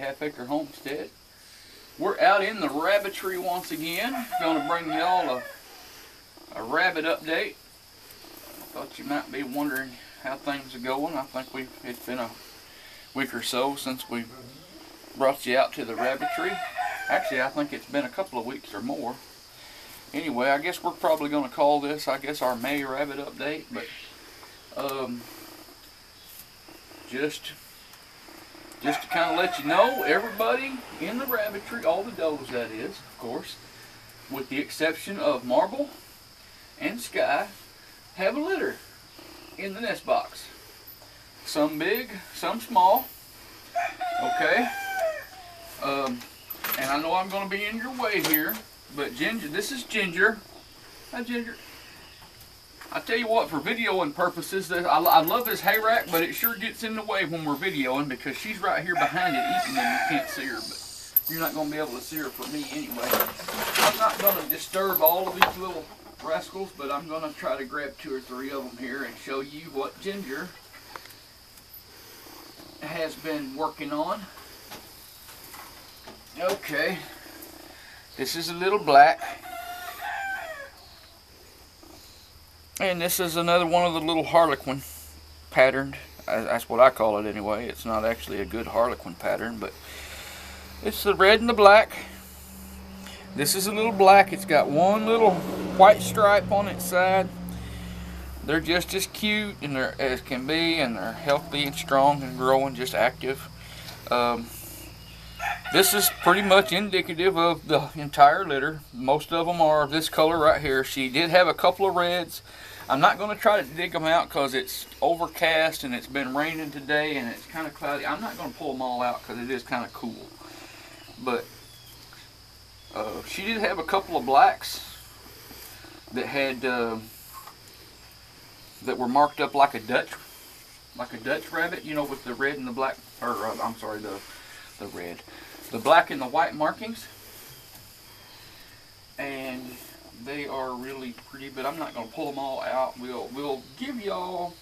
half-acre homestead. We're out in the Rabbitry once again. Going to bring y'all a rabbit update. I thought you might be wondering how things are going. I think it's been a week or so since we brought you out to the Rabbitry. Actually, I think it's been a couple of weeks or more. Anyway, I guess we're probably going to call this, our May rabbit update. But just to kind of let you know, everybody in the Rabbitry, all the does that is, of course, with the exception of Marble and Sky, have a litter in the nest box. Some big, some small. Okay. And I know I'm going to be in your way here, but Ginger, this is Ginger. Hi, Ginger. I tell you what, for videoing purposes, I love this hay rack, but it sure gets in the way when we're videoing because she's right here behind it eating and you can't see her, but you're not going to be able to see her for me anyway. I'm not going to disturb all of these little rascals, but I'm going to try to grab 2 or 3 of them here and show you what Ginger has been working on. Okay, this is a little black. And this is another one of the little harlequin patterned. That's what I call it anyway. It's not actually a good harlequin pattern, but it's the red and the black. This is a little black. It's got one little white stripe on its side. They're just as cute and they're as can be, and they're healthy and strong and growing, just active. This is pretty much indicative of the entire litter. Most of them are this color right here. She did have a couple of reds. I'm not going to try to dig them out because it's overcast and it's been raining today and it's kind of cloudy. I'm not going to pull them all out because it is kind of cool. But she did have a couple of blacks that had that were marked up like a Dutch rabbit, you know, with the red and the black, or I'm sorry, the red, the black and the white markings, and they are really pretty, but I'm not going to pull them all out. We'll give y'all,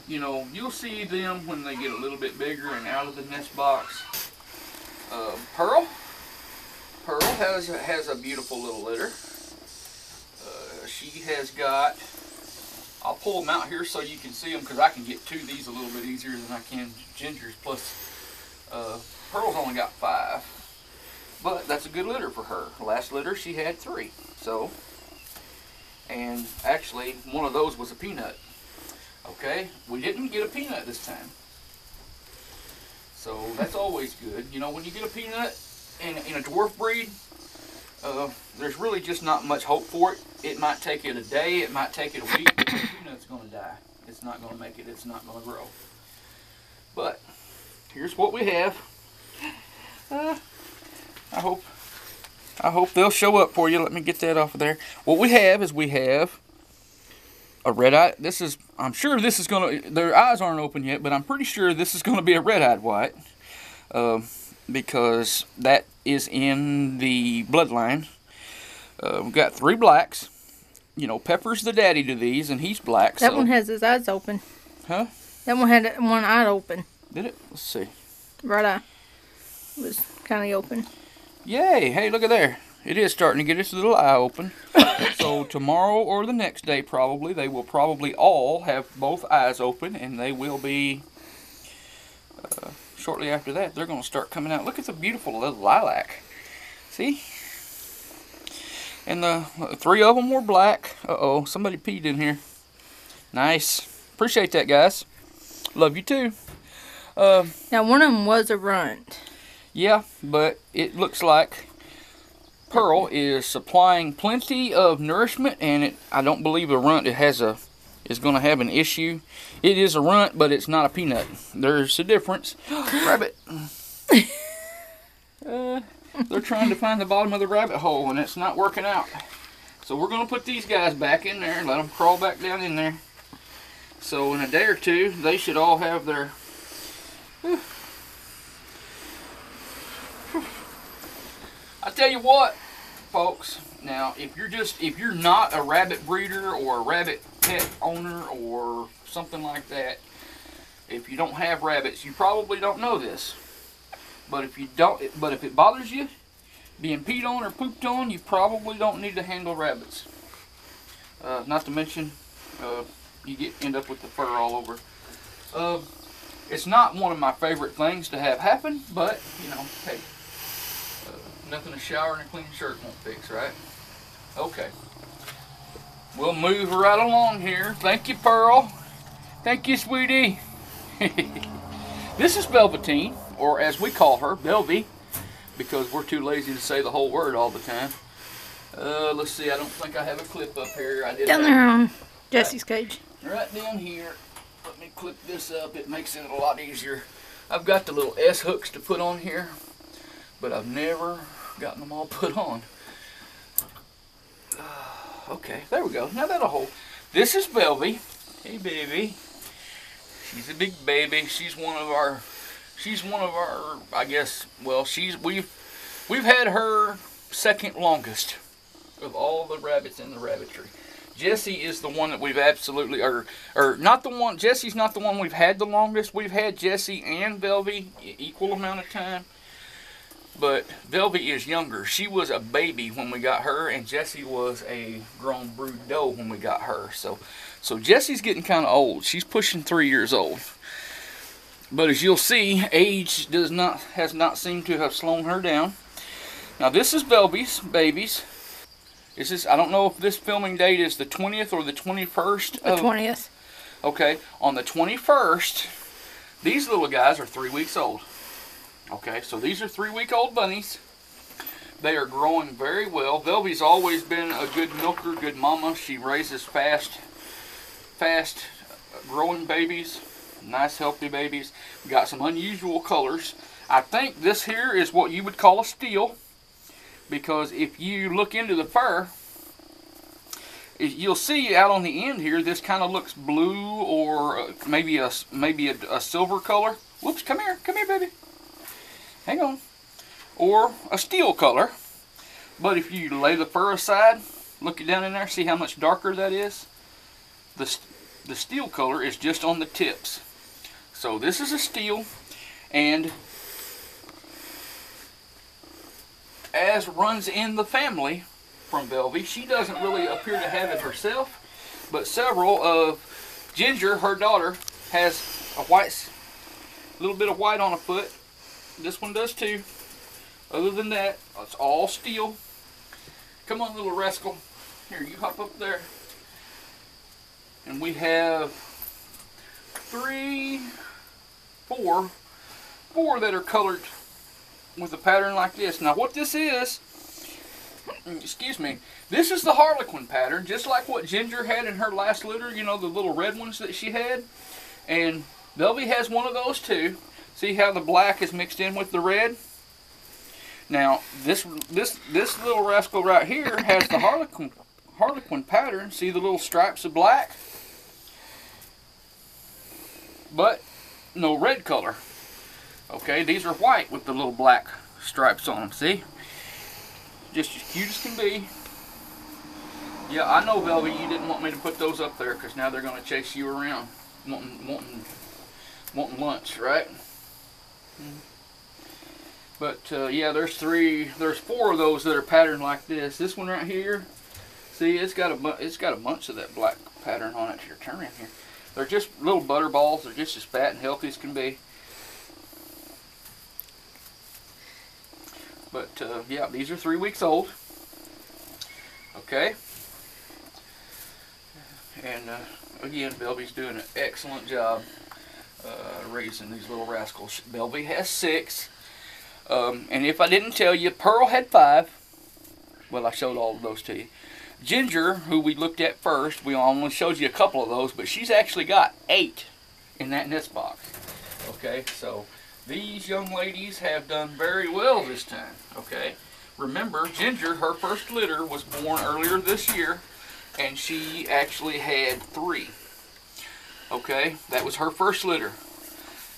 you know, you'll see them when they get a little bit bigger and out of the nest box. Pearl has a beautiful little litter. She has got, I'll pull them out here so you can see them because I can get to these a little bit easier than I can Ginger's. Plus, Pearl's only got 5. But that's a good litter for her. Last litter she had 3. So, and actually one of those was a peanut. Okay, we didn't get a peanut this time. So that's always good. You know, when you get a peanut in a dwarf breed, there's really just not much hope for it. It might take it a day, it might take it a week, but the peanut's going to die. It's not going to make it, it's not going to grow. But here's what we have. I hope they'll show up for you. Let me get that off of there. What we have is a red-eye. I'm sure this is going to, their eyes aren't open yet, but I'm pretty sure this is going to be a red-eyed white. Because that is in the bloodline. We've got 3 blacks. You know, Pepper's the daddy to these, and he's black. That one has his eyes open. Huh? That one had one eye open. Did it? Let's see. Right eye was kind of open. Yay! Hey, look at there. It is starting to get its little eye open. So tomorrow or the next day probably, they will probably all have both eyes open, and they will be, shortly after that, they're going to start coming out. Look at the beautiful little lilac. See? And the 3 of them were black. Uh-oh, somebody peed in here. Nice. Appreciate that, guys. Love you too. Now, one of them was a runt. Yeah, but it looks like Pearl is supplying plenty of nourishment, and I don't believe a runt is going to have an issue. It is a runt, but it's not a peanut. There's a difference. Rabbit. They're trying to find the bottom of the rabbit hole, and it's not working out. So we're going to put these guys back in there and let them crawl back down in there. So in a day or two, they should all have their... I tell you what, folks. Now, if you're not a rabbit breeder or a rabbit pet owner or something like that, if you don't have rabbits, you probably don't know this. But if you don't, but if it bothers you being peed on or pooped on, you probably don't need to handle rabbits. Not to mention, you end up with the fur all over. It's not one of my favorite things to have happen, but you know, hey, nothing a shower and a clean shirt won't fix, right? Okay, we'll move right along here. Thank you, Pearl. Thank you, sweetie. This is Velveteen, or as we call her, Belvie, because we're too lazy to say the whole word all the time. Let's see, I don't think I have a clip up here. I did down there on Jesse's cage. Right down here. Let me clip this up. It makes it a lot easier. I've got the little S hooks to put on here, but I've never gotten them all put on. Okay, there we go. Now that'll hold. This is Belvie. Hey, baby. She's a big baby. She's one of our. I guess. Well, we've had her second longest of all the rabbits in the Rabbitry. Jessie is the one that we've absolutely, or not the one. Jessie's not the one we've had the longest. We've had Jessie and Belvie equal amount of time. But Belvie is younger. She was a baby when we got her, and Jessie was a grown brood doe when we got her. So Jessie's getting kind of old. She's pushing 3 years old. But as you'll see, age has not seemed to have slowed her down. Now this is Belvie's babies. I don't know if this filming date is the 20th or the 21st. The 20th. Okay, on the 21st, these little guys are 3 weeks old. Okay, so these are 3-week-old bunnies. They are growing very well. Belvie's always been a good milker, good mama. She raises fast growing babies, nice healthy babies. We got some unusual colors. I think this here is what you would call a steal, because if you look into the fur, you'll see out on the end here, this kind of looks blue or maybe a silver color. Whoops, come here, baby. Hang on. Or a steel color. But if you lay the fur aside, look it down in there, see how much darker that is? The steel color is just on the tips. So this is a steel, and as runs in the family from Belvie, she doesn't really appear to have it herself, but several of Ginger, her daughter, has a little bit of white on a foot. This one does too. Other than that, it's all steel. Come on, little rascal. Here, you hop up there. And we have four that are colored with a pattern like this. Now what this is, excuse me, this is the Harlequin pattern, just like what Ginger had in her last litter, you know, the little red ones that she had. And Belvie has one of those too. See how the black is mixed in with the red? Now, this little rascal right here has the Harlequin pattern. See the little stripes of black? But no red color. Okay, these are white with the little black stripes on them, see? Just as cute as can be. Yeah, I know, Belvie, you didn't want me to put those up there because now they're going to chase you around wanting lunch, right? But yeah, there's four of those that are patterned like this. This one right here, see, it's got a bunch of that black pattern on it. Here, turn around here. They're just little butter balls. They're just as fat and healthy as can be. But yeah, these are 3 weeks old. Okay. And again, Belvie's doing an excellent job raising these little rascals. Belvie has 6. And if I didn't tell you, Pearl had 5. Well, I showed all of those to you. Ginger, who we looked at first, we only showed you a couple of those, but she's actually got 8 in that nest box. Okay, so these young ladies have done very well this time. Okay, remember, Ginger, her first litter was born earlier this year, and she actually had 3. Okay, that was her first litter.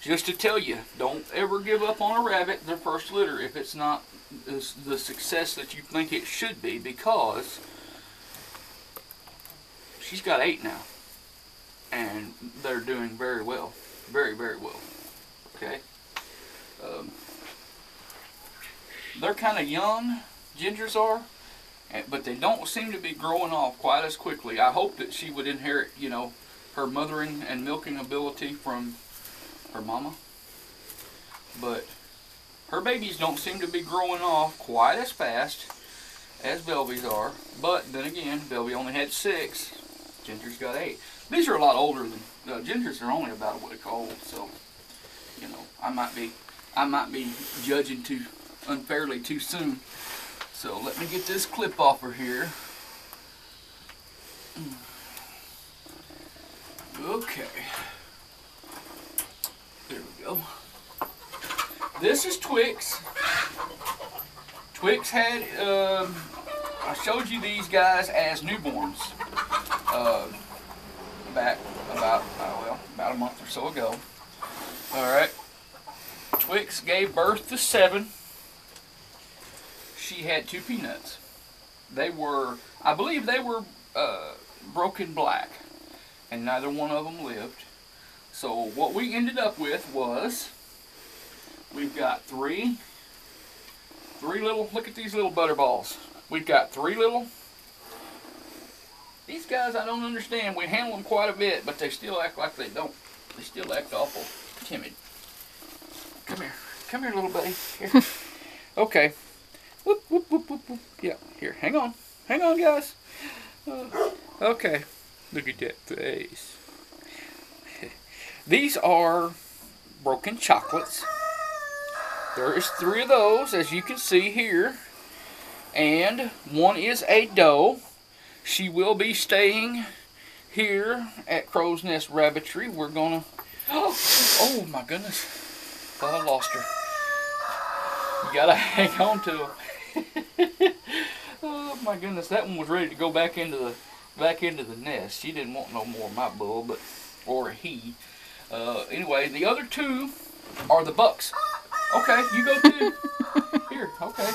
Just to tell you, don't ever give up on a rabbit their first litter if it's not the success that you think it should be, because she's got 8 now, and they're doing very well, very, very well. Okay. they're kind of young, gingers are, but they don't seem to be growing off quite as quickly. I hope that she would inherit, you know, her mothering and milking ability from her mama. But her babies don't seem to be growing off quite as fast as Belvie's are. But then again, Belvie only had 6. Ginger's got 8. These are a lot older than Gingers are only about a week old, so you know I might be judging too unfairly too soon. So let me get this clip off her here. Okay. There we go. This is Twigs. Twigs had, I showed you these guys as newborns back about a month or so ago. Alright. Twigs gave birth to 7. She had 2 peanuts. They were, I believe they were broken black, and neither one of them lived. So what we ended up with was, we've got 3 little, look at these little butterballs. We've got 3 little, these guys I don't understand. We handle them quite a bit, but they still act like they don't. They still act awful timid. Come here little buddy. Here. Okay. Whoop, whoop, whoop, whoop, whoop. Yeah, here, hang on guys. Okay, look at that face. These are broken chocolates. There is 3 of those, as you can see here, and one is a doe. She will be staying here at Crow's Nest Rabbitry. We're gonna, oh my goodness, thought I lost her. You gotta hang on to her. Oh my goodness, that one was ready to go back into the nest. She didn't want no more of my bull, but or he. Anyway, the other 2 are the bucks. Okay, you go too. Here, okay.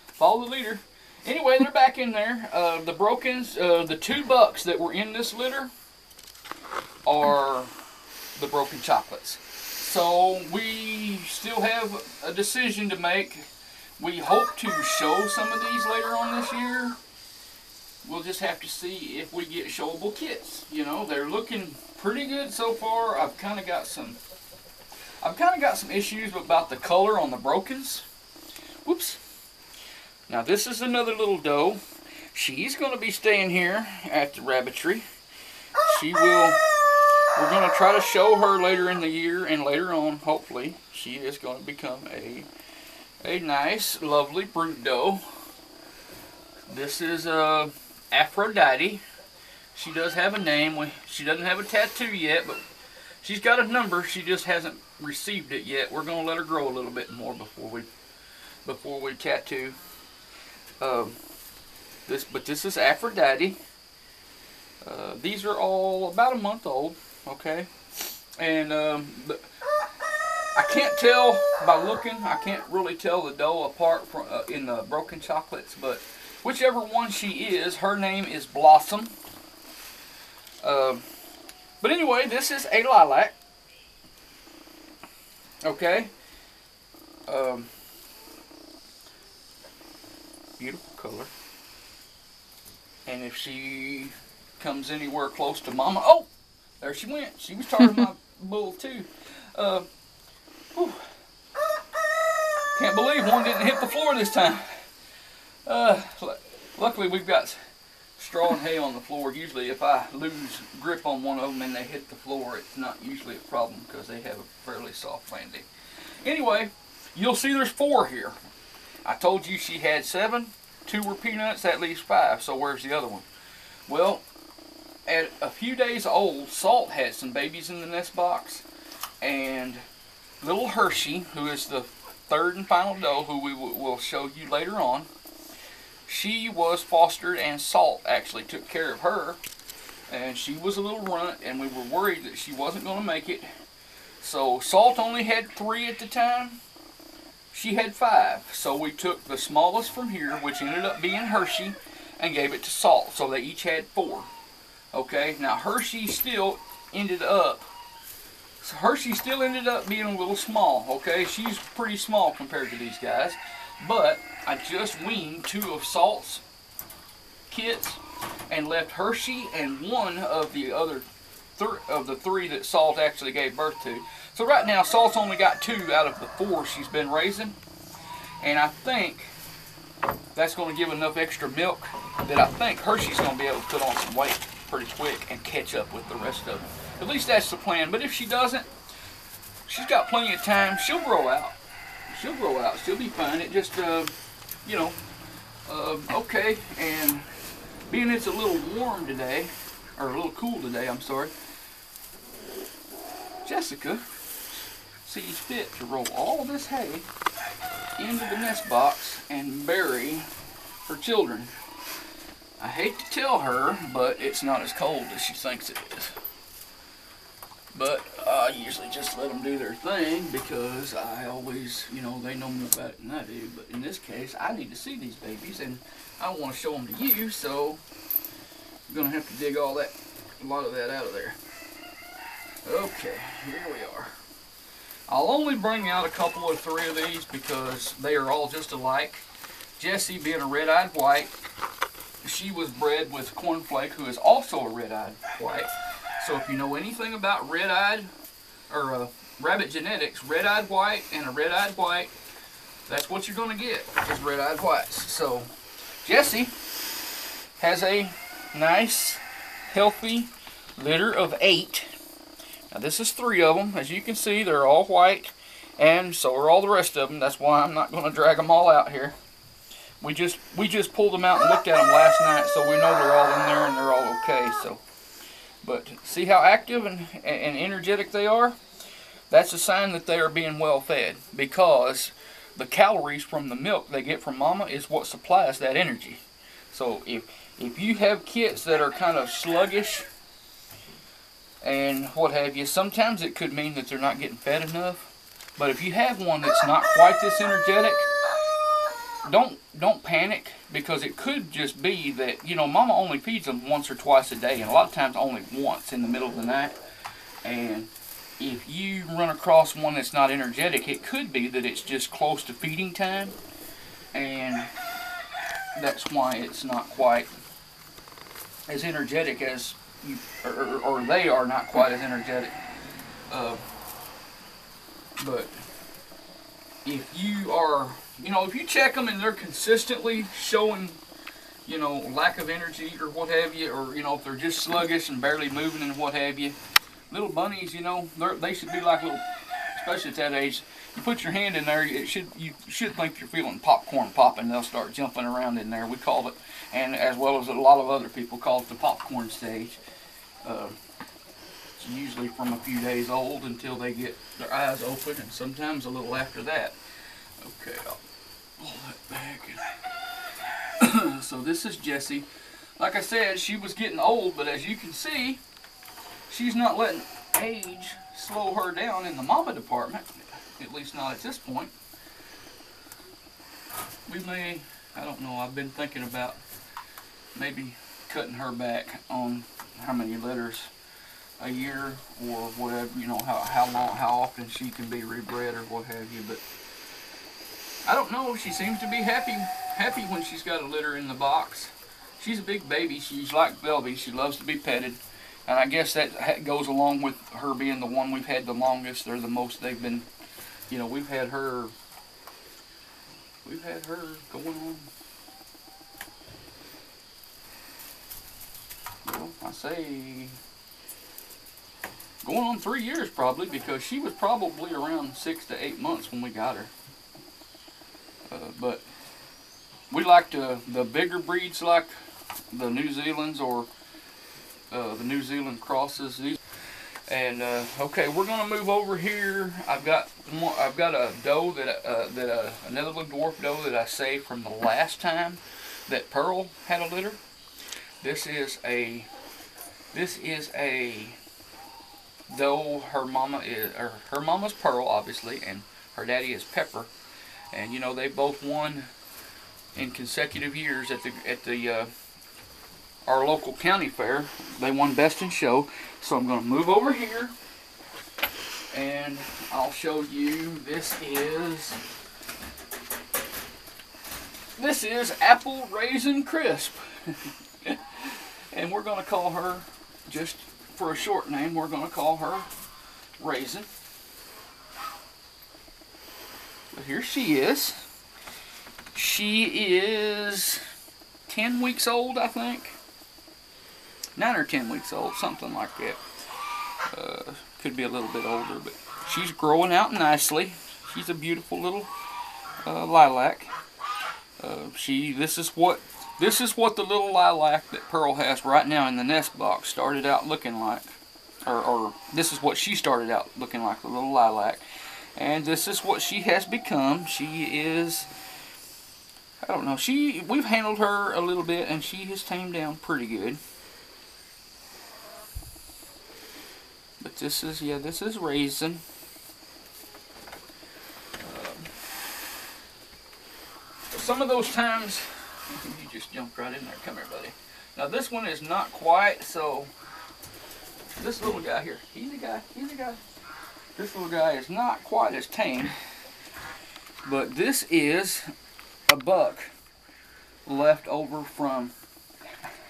Follow the leader. Anyway, they're back in there. The brokens, the 2 bucks that were in this litter are the broken chocolates. So we still have a decision to make. We hope to show some of these later on this year. We'll just have to see if we get showable kits. You know, they're looking pretty good so far. I've kind of got some issues about the color on the brokens. Whoops. Now this is another little doe. She's going to be staying here at the Rabbitry. We're going to try to show her later in the year, and later on, hopefully, she is going to become a nice, lovely brood doe. This is Aphrodite. She does have a name. She doesn't have a tattoo yet, but she's got a number. She just hasn't received it yet. We're going to let her grow a little bit more before we tattoo. This is Aphrodite. These are all about a month old. Okay, and I can't tell by looking. I can't really tell the doe apart from in the broken chocolates, but whichever one she is, her name is Blossom. But anyway, this is a lilac. Okay. Beautiful color. And if she comes anywhere close to Mama, oh, there she went. She was targeting my bull too. Whew. Can't believe one didn't hit the floor this time. Luckily we've got straw and hay on the floor. Usually if I lose grip on one of them and they hit the floor, it's not usually a problem because they have a fairly soft landing. Anyway, you'll see there's 4 here. I told you she had 7. 2 were peanuts, that leaves 5. So where's the other one? Well, at a few days old, Salt had some babies in the nest box, and little Hershey, who is the 3rd and final doe, who we will show you later on, she was fostered, and Salt actually took care of her, and she was a little runt, and we were worried that she wasn't going to make it. So Salt only had 3 at the time. She had 5, so we took the smallest from here, which ended up being Hershey, and gave it to Salt, so they each had 4. Okay, now Hershey still ended up being a little small. Okay, she's pretty small compared to these guys. But I just weaned 2 of Salt's kits and left Hershey and 1 of the other of the 3 that Salt actually gave birth to. So right now Salt's only got 2 out of the 4 she's been raising, and I think that's going to give enough extra milk that I think Hershey's going to be able to put on some weight pretty quick and catch up with the rest of them. At least that's the plan. But if she doesn't, she's got plenty of time. She'll grow out. She'll grow out. She'll be fine. It just, you know, okay. And being it's a little warm today, or a little cool today, I'm sorry, Jessica sees fit to roll all this hay into the nest box and bury her children. I hate to tell her, but it's not as cold as she thinks it is. But I usually just let them do their thing because I always, you know, they know more about it than I do. But in this case, I need to see these babies and I want to show them to you, so I'm going to have to dig a lot of that out of there. Okay, here we are. I'll only bring out a couple or 3 of these because they are all just alike. Jessie being a red-eyed white, she was bred with Cornflake, who is also a red-eyed white. So if you know anything about red-eyed, or rabbit genetics, red-eyed white and a red-eyed white, that's what you're going to get, is red-eyed whites. So Jessie has a nice, healthy litter of 8. Now this is 3 of them. As you can see, they're all white, and so are all the rest of them. That's why I'm not going to drag them all out here. We just pulled them out and looked at them last night, so we know they're all in there and they're all okay. So, but see how active and energetic they are? That's a sign that they are being well fed, because the calories from the milk they get from mama is what supplies that energy. So if you have kits that are kind of sluggish and what have you, sometimes it could mean that they're not getting fed enough. But if you have one that's not quite this energetic, don't panic, because it could just be that, you know, mama only feeds them once or twice a day, and a lot of times only once in the middle of the night. And if you run across one that's not energetic, it could be that it's just close to feeding time, and that's why it's not quite as energetic as you, or they are not quite as energetic. But if you are, you know, if you check them and they're consistently showing, you know, lack of energy or what have you, or, you know, if they're just sluggish and barely moving and what have you, little bunnies, you know, they should be like little, especially at that age. You put your hand in there, you should think you're feeling popcorn popping. They'll start jumping around in there. We call it, and as well as a lot of other people call it, the popcorn stage. It's usually from a few days old until they get their eyes open, and sometimes a little after that. Okay, I'll pull that back. So this is Jessie. Like I said, she was getting old, but as you can see, she's not letting age slow her down in the mama department, at least not at this point. We may, I don't know, I've been thinking about maybe cutting her back on how many litters a year or whatever, you know, how often she can be rebred or what have you. But I don't know, she seems to be happy when she's got a litter in the box. She's a big baby. She's like Belvie. She loves to be petted. And I guess that goes along with her being the one we've had the longest. They're the most they've been, you know, we've had her going on, well, I say going on 3 years probably, because she was probably around 6 to 8 months when we got her. But we like the bigger breeds, like the New Zealands or the New Zealand crosses. And okay, we're gonna move over here. I've got a doe another little dwarf doe that I saved from the last time that Pearl had a litter. This is a doe. Her mama's Pearl, obviously, and her daddy is Pepper. And you know, they both won in consecutive years at the our local county fair. They won best in show. So I'm going to move over here and I'll show you. This is This is Apple Raisin Crisp. And we're going to call her, just for a short name, we're going to call her Raisin. But here she is. She is 10 weeks old, I think. 9 or 10 weeks old, something like that. Could be a little bit older, but she's growing out nicely. She's a beautiful little lilac. This is what the little lilac that Pearl has right now in the nest box started out looking like, or this is what she started out looking like, the little lilac, and this is what she has become. She is, I don't know, we've handled her a little bit, and she has tamed down pretty good. But this is Raisin. Some of those times, you just jumped right in there. Come here, buddy. Now this one is not quite so. This little guy here, easy guy. This little guy is not quite as tame, but this is a buck left over from.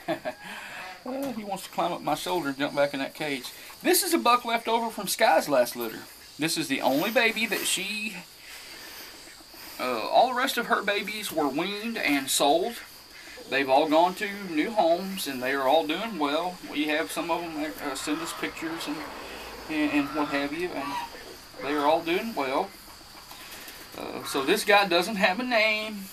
He wants to climb up my shoulder and jump back in that cage. This is a buck left over from Sky's last litter. This is the only baby that she. All the rest of her babies were weaned and sold. They've all gone to new homes and they are all doing well. We have some of them send us pictures and what have you, and they are all doing well. So this guy doesn't have a name.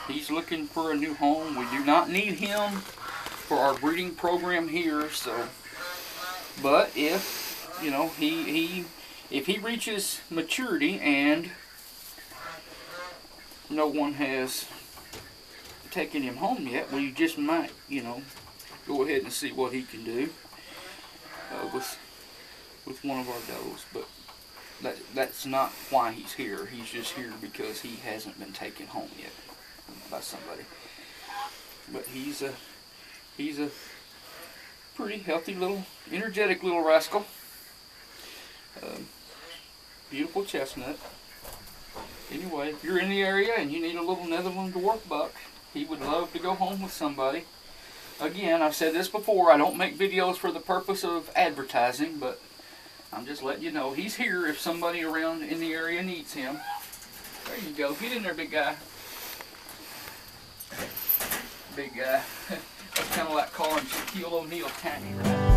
He's looking for a new home. We do not need him for our breeding program here. So, but if if he reaches maturity and no one has taken him home yet, we just might, go ahead and see what he can do with one of our does. But that's not why he's here. He's just here because he hasn't been taken home yet by somebody. But he's a pretty healthy little, energetic little rascal. Beautiful chestnut. Anyway, if you're in the area and you need a little Netherland dwarf buck, he would love to go home with somebody. Again, I've said this before, I don't make videos for the purpose of advertising, but I'm just letting you know he's here if somebody around in the area needs him. There you go. Get in there, big guy. Big guy. That's kind of like calling Shaquille O'Neal tiny, right?